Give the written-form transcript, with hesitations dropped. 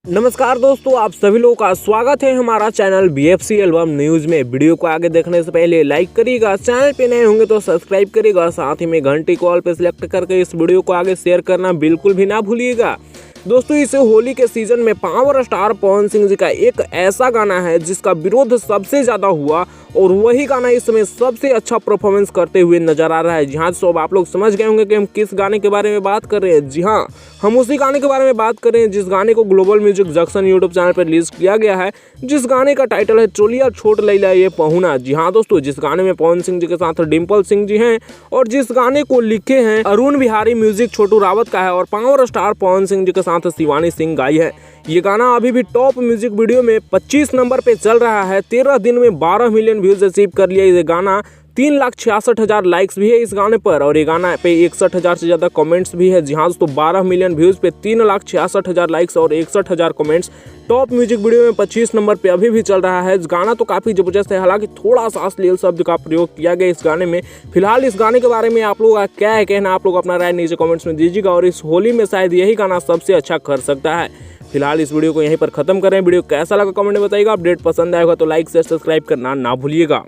नमस्कार दोस्तों, आप सभी लोगों का स्वागत है हमारा चैनल BFC एल्बम न्यूज़ में। वीडियो को आगे देखने से पहले लाइक करिएगा, चैनल पे नए होंगे तो सब्सक्राइब करिएगा, साथ ही में घंटी कॉल पे सिलेक्ट करके इस वीडियो को आगे शेयर करना बिल्कुल भी ना भूलिएगा। दोस्तों, इस होली के सीजन में पावर स्टार पवन सिंह जी का एक ऐसा गाना है जिसका विरोध सबसे ज़्यादा हुआ और वही गाना इस समय सबसे अच्छा परफॉर्मेंस करते हुए नजर आ रहा है। जी हाँ, तो अब आप लोग समझ गए होंगे कि हम किस गाने के बारे में बात कर रहे हैं। जी हाँ, हम उसी गाने के बारे में बात कर रहे हैं जिस गाने को global music junction YouTube channel पर रिलीज किया गया है, जिस गाने का टाइटल है चोलिया छोट लैला ये पहुना। जी हाँ दोस्तों, जिस गाने में पवन सिंह जी के साथ डिम्पल सिंह जी हैं और जिस गाने को लिखे हैं अरुण बिहारी, म्यूजिक छोटू रावत का है और पावर स्टार पवन सिंह जी के साथ शिवानी सिंह गाई है। ये गाना अभी भी टॉप म्यूजिक वीडियो में 25 नंबर पे चल रहा है। 13 दिन में 12 मिलियन व्यूज अचीव कर लिया ये गाना। 3,66,000 लाइक्स भी है इस गाने पर और ये गाना पे 61,000 से ज़्यादा कमेंट्स भी है। जी हाँ दोस्तों, 12 मिलियन व्यूज़ पे 3,66,000 लाइक्स और 61,000 कमेंट्स। टॉप म्यूजिक वीडियो में 25 नंबर पे अभी भी चल रहा है। इस गाना तो काफ़ी ज़बरदस्त है, हालांकि थोड़ा सा अश्लील शब्द का प्रयोग किया गया इस गाने में। फिलहाल इस गाने के बारे में आप लोगों का क्या है कहना, आप लोग अपना राय नीचे कमेंट्स में दीजिएगा और इस होली में शायद यही गाना सबसे अच्छा कर सकता है। फिलहाल इस वीडियो को यहीं पर खत्म करें। वीडियो कैसा लगा कमेंट में बताइएगा। अपडेट पसंद आएगा तो लाइक शेयर सब्सक्राइब करना ना भूलिएगा।